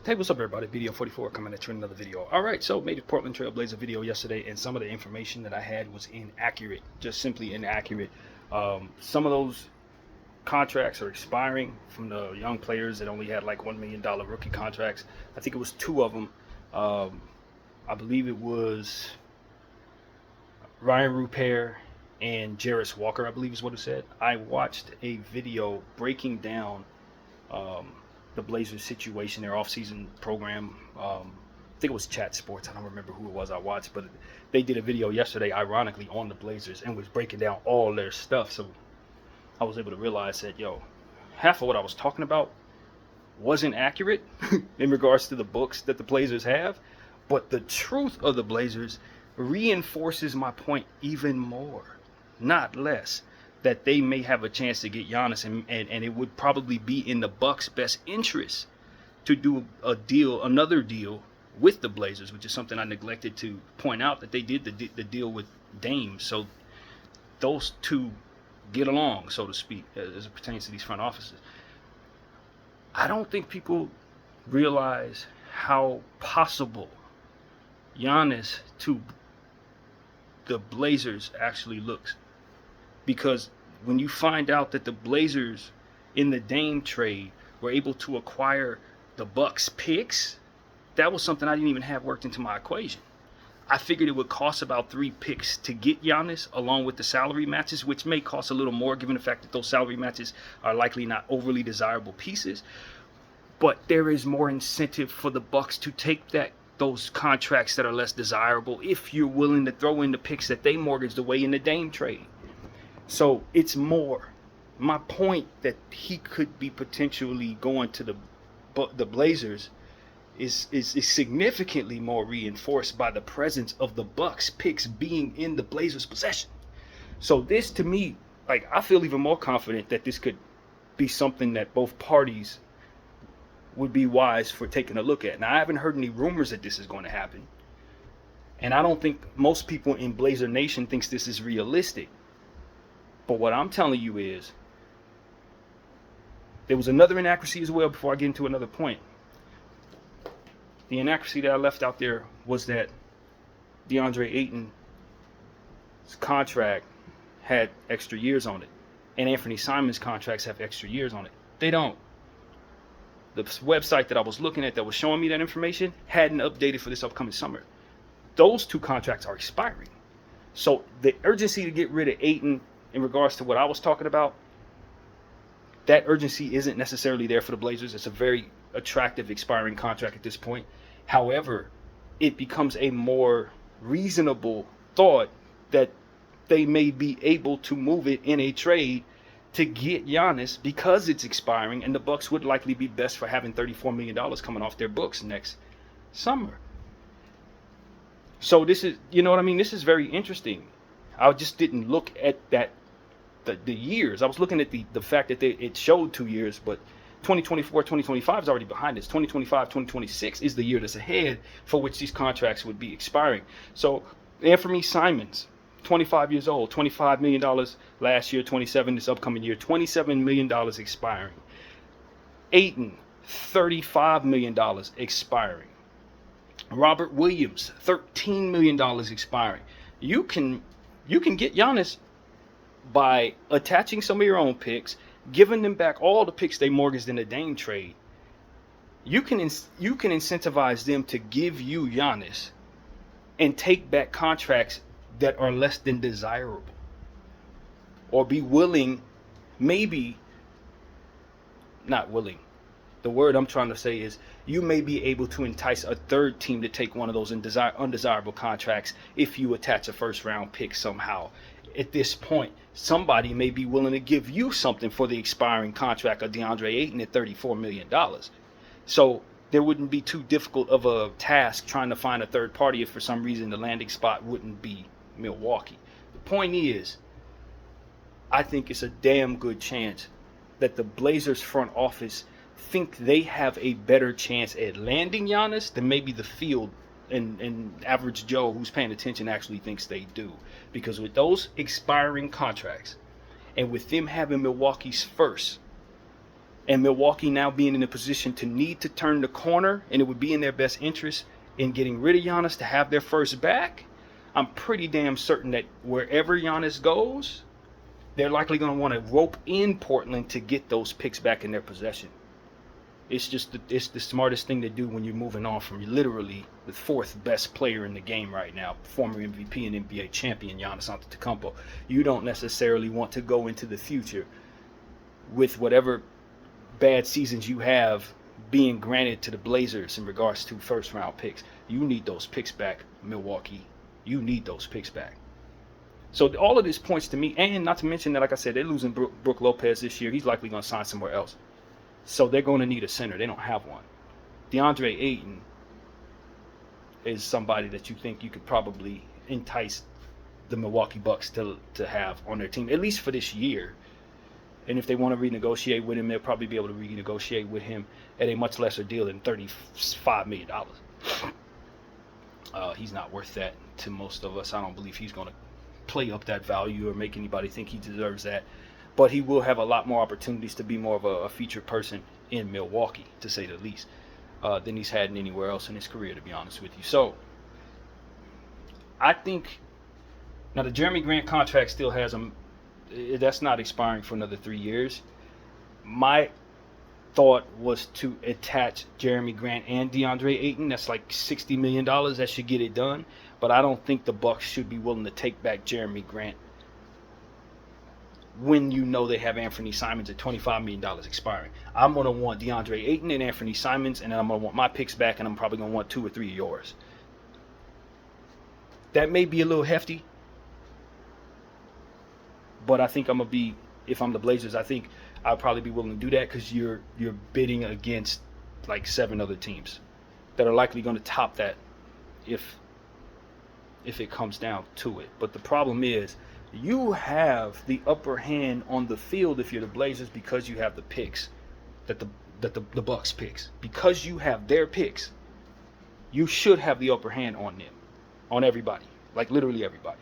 Hey, what's up, everybody? BDO44 coming at you with another video. All right, so made a Portland Trail Blazer video yesterday, and some of the information that I had was inaccurate, just simply inaccurate. Some of those contracts are expiring from the young players that only had like $1 million rookie contracts. I think it was two of them. I believe it was Ryan Rupert and Jarris Walker, I believe is what it said. I watched a video breaking down the Blazers situation, their offseason program. I think it was Chat Sports. I don't remember who it was I watched, but they did a video yesterday, ironically, on the Blazers and was breaking down all their stuff. So I was able to realize that, half of what I was talking about wasn't accurate in regards to the books that the Blazers have, but the truth of the Blazers reinforces my point even more, not less, that they may have a chance to get Giannis, and it would probably be in the Bucks' best interest to do another deal with the Blazers, which is something I neglected to point out, that they did the deal with Dame. So those two get along, so to speak, as it pertains to these front offices. I don't think people realize how possible Giannis to the Blazers actually looks. Because when you find out that the Blazers in the Dame trade were able to acquire the Bucks picks, that was something I didn't even have worked into my equation. I figured it would cost about 3 picks to get Giannis, along with the salary matches, which may cost a little more given the fact that those salary matches are likely not overly desirable pieces. But there is more incentive for the Bucks to take those contracts that are less desirable if you're willing to throw in the picks that they mortgaged away in the Dame trade. So it's more. My point that he could be potentially going to the Blazers is significantly more reinforced by the presence of the Bucks picks being in the Blazers' possession. So this, to me, I feel even more confident that this could be something that both parties would be wise for taking a look at. Now, I haven't heard any rumors that this is going to happen, and I don't think most people in Blazer Nation thinks this is realistic. But what I'm telling you is, there was another inaccuracy as well before I get into another point. The inaccuracy that I left out there was that DeAndre Ayton's contract had extra years on it, and Anthony Simons' contracts have extra years on it. They don't. The website that I was looking at that was showing me that information hadn't updated for this upcoming summer. Those two contracts are expiring. So the urgency to get rid of Ayton, in regards to what I was talking about, that urgency isn't necessarily there for the Blazers. It's a very attractive expiring contract at this point. However, it becomes a more reasonable thought that they may be able to move it in a trade to get Giannis because it's expiring, and the Bucks would likely be best for having $34 million coming off their books next summer. So this is, this is very interesting. I just didn't look at the years. I was looking at the fact that it showed 2 years, but 2024, 2025 is already behind us. 2025, 2026 is the year that's ahead for which these contracts would be expiring. So Anthony Simons, 25 years old, $25 million last year, 27 this upcoming year, $27 million expiring. Ayton, $35 million expiring. Robert Williams, $13 million expiring. You can get Giannis by attaching some of your own picks, giving them back all the picks they mortgaged in the Dame trade. You can incentivize them to give you Giannis and take back contracts that are less than desirable, or be willing, maybe not willing. The word I'm trying to say is, you may be able to entice a third team to take one of those undesirable contracts if you attach a first round pick somehow. At this point, somebody may be willing to give you something for the expiring contract of DeAndre Ayton at $34 million. So there wouldn't be too difficult of a task trying to find a third party if for some reason the landing spot wouldn't be Milwaukee. The point is, I think it's a damn good chance that the Blazers front office think they have a better chance at landing Giannis than maybe the field and average Joe who's paying attention actually thinks they do. Because with those expiring contracts, and with them having Milwaukee's first, and Milwaukee now being in a position to need to turn the corner, and it would be in their best interest in getting rid of Giannis to have their first back, I'm pretty damn certain that wherever Giannis goes, they're likely going to want to rope in Portland to get those picks back in their possession. It's the smartest thing to do when you're moving on from literally the fourth best player in the game right now, former MVP and NBA champion Giannis Antetokounmpo. You don't necessarily want to go into the future with whatever bad seasons you have being granted to the Blazers in regards to first round picks. You need those picks back, Milwaukee. You need those picks back. So all of this points to me, and not to mention that, like I said, they're losing Brook Lopez this year. He's likely going to sign somewhere else. So they're going to need a center. They don't have one. DeAndre Ayton is somebody that you think you could probably entice the Milwaukee Bucks to have on their team, at least for this year. And if they want to renegotiate with him, they'll probably be able to renegotiate with him at a much lesser deal than $35 million. He's not worth that to most of us. I don't believe he's going to play up that value or make anybody think he deserves that. But he will have a lot more opportunities to be more of a featured person in Milwaukee, to say the least, than he's had anywhere else in his career, to be honest with you. So I think now the Jeremy Grant contract still has him. That's not expiring for another 3 years. My thought was to attach Jeremy Grant and DeAndre Ayton. That's like $60 million. That should get it done. But I don't think the Bucks should be willing to take back Jeremy Grant when you know they have Anthony Simons at $25 million expiring. I'm going to want DeAndre Ayton and Anthony Simons, and then I'm going to want my picks back, and I'm probably going to want 2 or 3 of yours. That may be a little hefty, but I think I'm going to be, if I'm the Blazers, I think I'll probably be willing to do that because you're bidding against like 7 other teams that are likely going to top that if it comes down to it. But the problem is, you have the upper hand on the field if you're the Blazers because you have the picks that the Bucks picks. Because you have their picks, you should have the upper hand on them, on everybody, like literally everybody.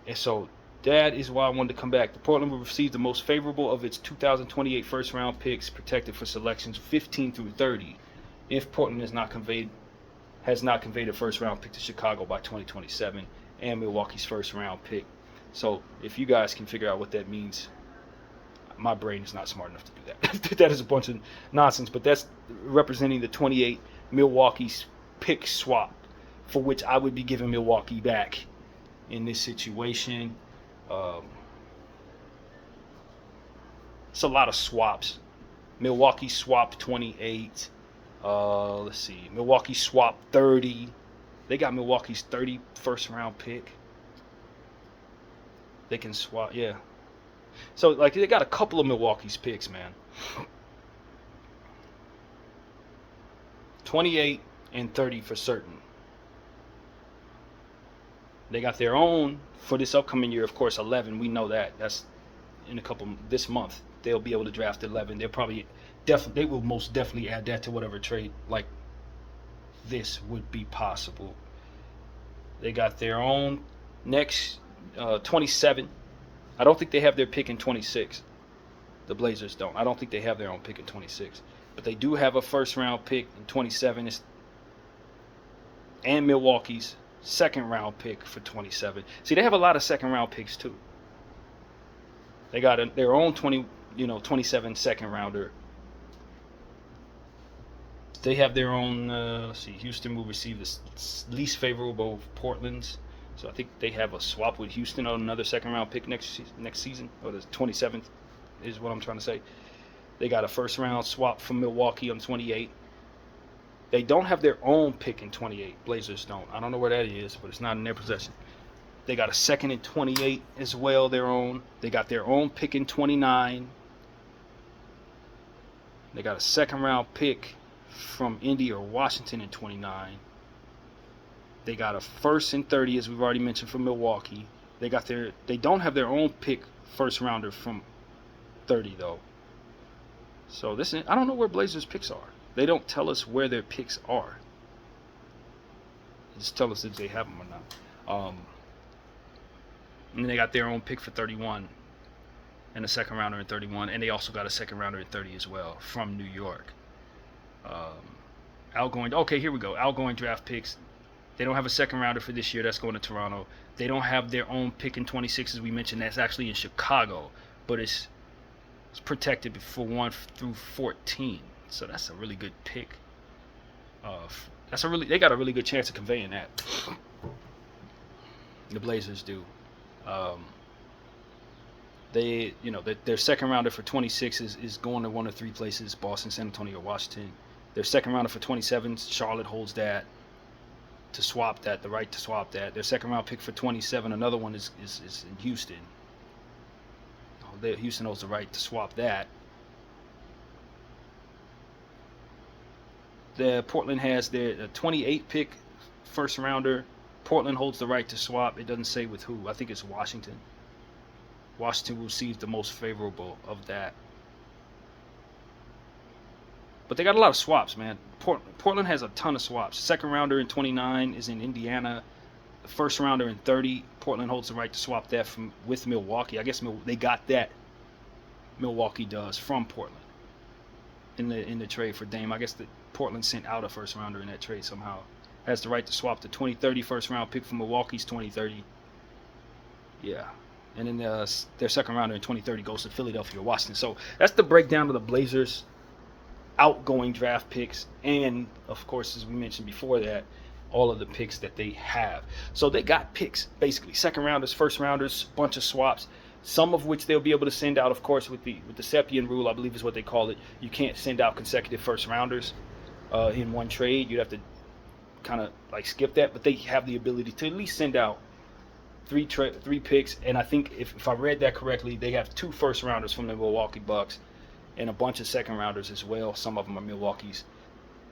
And so that is why I wanted to come back. The Portland will receive the most favorable of its 2028 first round picks protected for selections 15 through 30 if Portland has not conveyed a first round pick to Chicago by 2027. And Milwaukee's first round pick. So if you guys can figure out what that means, my brain is not smart enough to do that. That is a bunch of nonsense, but that's representing the 28 Milwaukee's pick swap, for which I would be giving Milwaukee back in this situation. It's a lot of swaps. Milwaukee swapped 28. Let's see. Milwaukee swapped 30. They got Milwaukee's 30 first round pick. They can swap, yeah. So like they got a couple of Milwaukee's picks, man. 28 and 30 for certain. They got their own for this upcoming year, of course, 11. We know that. That's in this month. They'll be able to draft 11. They will most definitely add that to whatever trade like this would be possible. They got their own next 27. I don't think they have their pick in 26. The Blazers don't. I don't think they have their own pick in 26. But they do have a first round pick in 27. And Milwaukee's second round pick for 27. See, they have a lot of second round picks too. They got their own 27 second rounder. They have their own, let's see, Houston will receive the least favorable of Portland's. So I think they have a swap with Houston on another second round pick next season, or the 27th is what I'm trying to say. They got a first round swap from Milwaukee on 28. They don't have their own pick in 28. Blazers don't. I don't know where that is, but it's not in their possession. They got a second in 28 as well, their own. They got their own pick in 29. They got a second round pick from Indy or Washington in 29. They got a first in 30, as we've already mentioned, from Milwaukee. They don't have their own pick first rounder from 30 though. So I don't know where Blazers picks are. They don't tell us where their picks are. They just tell us if they have them or not. And they got their own pick for 31. and a second rounder in 31, and they also got a second rounder in 30 as well from New York. Okay, here we go. Outgoing draft picks. They don't have a second rounder for this year. That's going to Toronto. They don't have their own pick in 26, as we mentioned. That's actually in Chicago, but it's protected for 1 through 14. So that's a really good pick. They got a really good chance of conveying that. The Blazers do. Their second rounder for 26 is going to one of 3 places: Boston, San Antonio, Washington. Their second rounder for 27, Charlotte holds that the right to swap that. Their second round pick for 27, another one is in Houston. Houston holds the right to swap that. Portland has their 28 pick first rounder. Portland holds the right to swap. It doesn't say with who. I think it's Washington. Washington will receive the most favorable of that. But they got a lot of swaps, man. Portland has a ton of swaps. Second rounder in 29 is in Indiana. The first rounder in 30, Portland holds the right to swap that with Milwaukee. I guess they got that. Milwaukee does from Portland in the trade for Dame. I guess Portland sent out a first rounder in that trade somehow. Has the right to swap the 2030 first round pick from Milwaukee's 2030. Yeah. And then their second rounder in 2030 goes to Philadelphia or Washington. So that's the breakdown of the Blazers' outgoing draft picks, and of course, as we mentioned before that, all of the picks that they have. So they got picks, basically second rounders, first rounders, bunch of swaps, some of which they'll be able to send out, of course, with the Sepien rule, I believe is what they call it. You can't send out consecutive first rounders in one trade. You'd have to kind of like skip that, but they have the ability to at least send out three picks. And I think if I read that correctly, they have 2 first rounders from the Milwaukee Bucks and a bunch of second rounders as well. Some of them are Milwaukee's.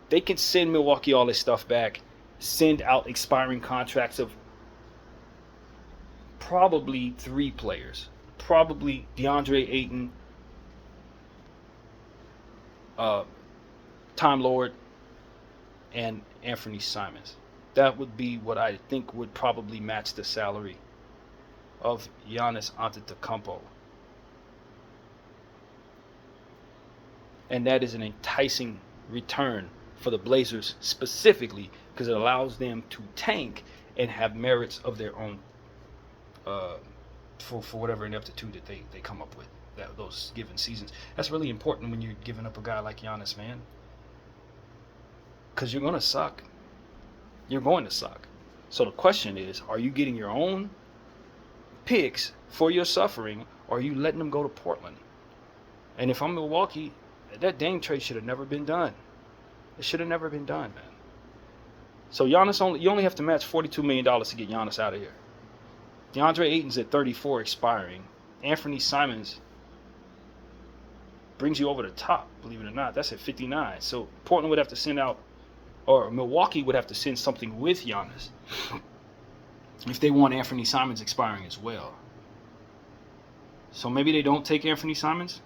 They can send Milwaukee all this stuff back, send out expiring contracts of probably 3 players. Probably DeAndre Ayton, Time Lord, and Anthony Simons. That would be what I think would probably match the salary of Giannis Antetokounmpo. And that is an enticing return for the Blazers specifically because it allows them to tank and have merits of their own for whatever ineptitude that they come up with those given seasons. That's really important when you're giving up a guy like Giannis, man. Because you're going to suck. You're going to suck. So the question is, are you getting your own picks for your suffering, or are you letting them go to Portland? And if I'm Milwaukee, that Dame trade should have never been done. It should have never been done, man. So you only have to match $42 million to get Giannis out of here. DeAndre Ayton's at 34 expiring. Anthony Simons brings you over the top, believe it or not. That's at 59. So Portland would have to send out, or Milwaukee would have to send something with Giannis if they want Anthony Simons expiring as well. So maybe they don't take Anthony Simons.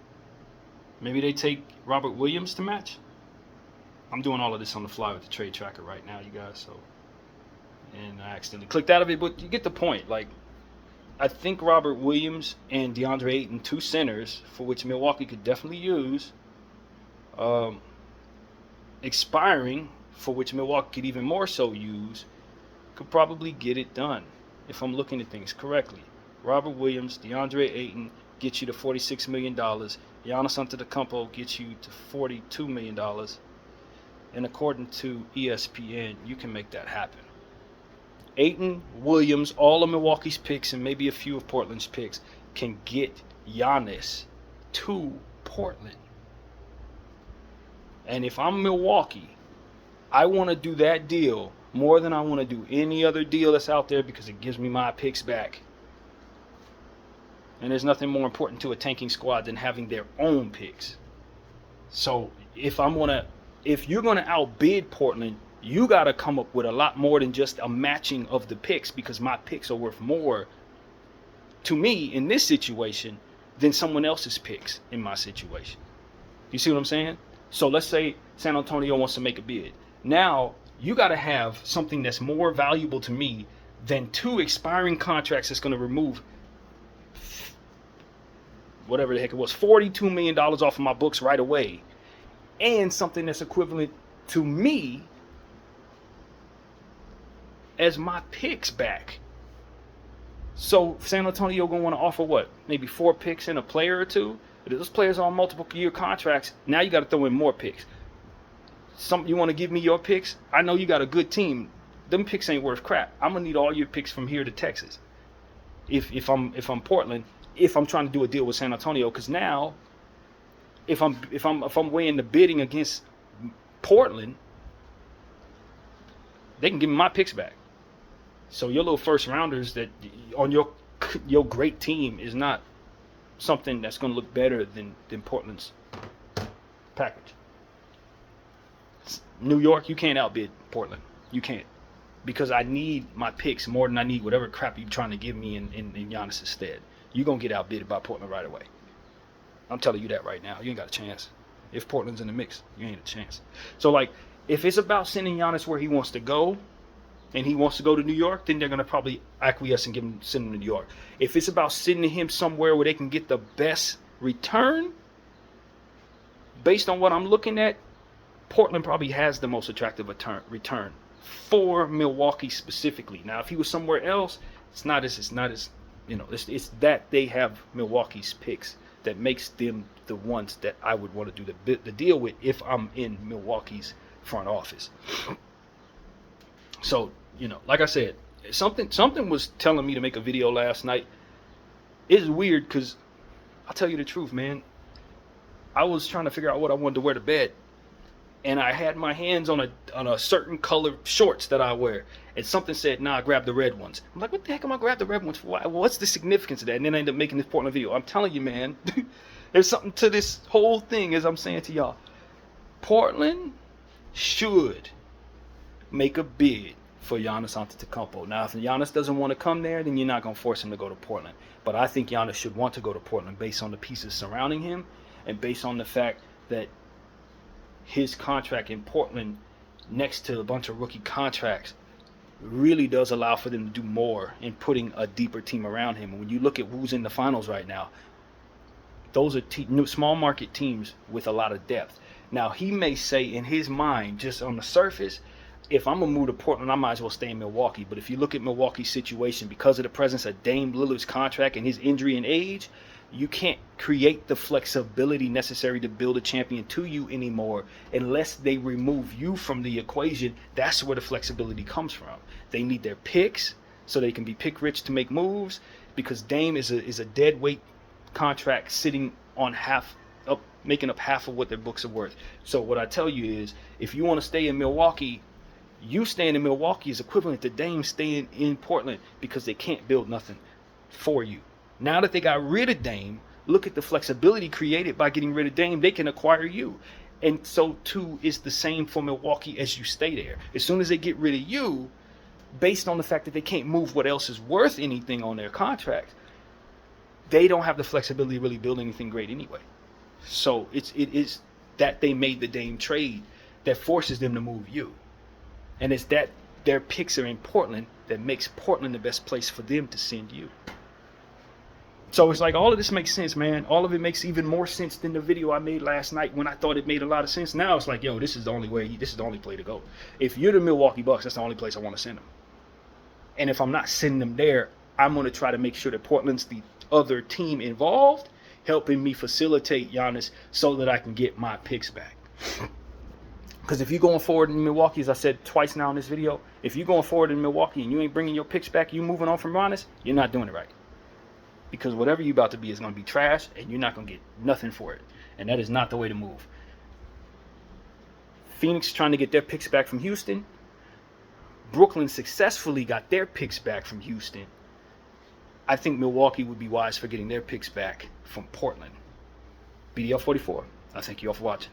Maybe they take Robert Williams to match. I'm doing all of this on the fly with the trade tracker right now, you guys. So, and I accidentally clicked out of it, but you get the point. Like, I think Robert Williams and DeAndre Ayton, 2 centers for which Milwaukee could definitely use, expiring for which Milwaukee could even more so use, could probably get it done if I'm looking at things correctly. Robert Williams, DeAndre Ayton gets you to $46 million. Giannis Antetokounmpo gets you to $42 million. And according to ESPN, you can make that happen. Ayton, Williams, all of Milwaukee's picks, and maybe a few of Portland's picks can get Giannis to Portland. And if I'm Milwaukee, I want to do that deal more than I want to do any other deal that's out there because it gives me my picks back. And there's nothing more important to a tanking squad than having their own picks. So if you're going to outbid Portland, you got to come up with a lot more than just a matching of the picks, because my picks are worth more to me in this situation than someone else's picks in my situation. You see what I'm saying? So let's say San Antonio wants to make a bid. Now you got to have something that's more valuable to me than 2 expiring contracts that's going to remove whatever the heck it was, $42 million off of my books right away, and something that's equivalent to me as my picks back. So San Antonio gonna want to offer what? Maybe 4 picks and a player or two. Those players are on multiple year contracts. Now you got to throw in more picks. You want to give me your picks? I know you got a good team. Them picks ain't worth crap. I'm gonna need all your picks from here to Texas. If I'm Portland, if I'm trying to do a deal with San Antonio, because now if I'm weighing the bidding against Portland, they can give me my picks back. So your little first rounders that on your great team is not something that's going to look better than Portland's package. New York, you can't outbid Portland. You can't. Because I need my picks more than I need whatever crap you're trying to give me in Giannis' stead. You're going to get outbid by Portland right away. I'm telling you that right now. You ain't got a chance. If Portland's in the mix, you ain't a chance. So, like, if it's about sending Giannis where he wants to go, and he wants to go to New York, then they're going to probably acquiesce and send him to New York. If it's about sending him somewhere where they can get the best return, based on what I'm looking at, Portland probably has the most attractive return for Milwaukee specifically. Now, if he was somewhere else, it's not as it's that they have Milwaukee's picks that makes them the ones that I would want to do the deal with if I'm in Milwaukee's front office. So, like I said, something was telling me to make a video last night. It's weird because I'll tell you the truth, man. I was trying to figure out what I wanted to wear to bed, and I had my hands on a certain color shorts that I wear, and something said, "Nah, grab the red ones." I'm like, "What the heck am I grab the red ones for? What's the significance of that?" And then I ended up making this Portland video. I'm telling you, man, there's something to this whole thing, as I'm saying to y'all. Portland should make a bid for Giannis Antetokounmpo. Now, if Giannis doesn't want to come there, then you're not going to force him to go to Portland. But I think Giannis should want to go to Portland based on the pieces surrounding him and based on the fact that his contract in Portland, next to a bunch of rookie contracts, really does allow for them to do more in putting a deeper team around him. And when you look at who's in the finals right now, those are small market teams with a lot of depth. Now, he may say in his mind, just on the surface, if I'm going to move to Portland, I might as well stay in Milwaukee. But if you look at Milwaukee's situation, because of the presence of Dame Lillard's contract and his injury and age, you can't create the flexibility necessary to build a champion to you anymore unless they remove you from the equation. That's where the flexibility comes from. They need their picks so they can be pick rich to make moves, because Dame is a dead weight contract sitting on making up half of what their books are worth. So what I tell you is, if you want to stay in Milwaukee, you staying in Milwaukee is equivalent to Dame staying in Portland, because they can't build nothing for you. Now that they got rid of Dame, look at the flexibility created by getting rid of Dame. They can acquire you. And so too is the same for Milwaukee as you stay there. As soon as they get rid of you, based on the fact that they can't move what else is worth anything on their contract, they don't have the flexibility to really build anything great anyway. So it is that they made the Dame trade that forces them to move you. And it's that their picks are in Portland that makes Portland the best place for them to send you. So it's like all of this makes sense, man. All of it makes even more sense than the video I made last night when I thought it made a lot of sense. Now it's like, yo, this is the only way. This is the only play to go. If you're the Milwaukee Bucks, that's the only place I want to send them. And if I'm not sending them there, I'm going to try to make sure that Portland's the other team involved, helping me facilitate Giannis so that I can get my picks back. Because if you're going forward in Milwaukee, as I said twice now in this video, if you're going forward in Milwaukee and you ain't bringing your picks back, you moving on from Giannis, you're not doing it right. Because whatever you're about to be is going to be trash, and you're not going to get nothing for it. And that is not the way to move. Phoenix trying to get their picks back from Houston. Brooklyn successfully got their picks back from Houston. I think Milwaukee would be wise for getting their picks back from Portland. BDL 44. I thank you all for watching.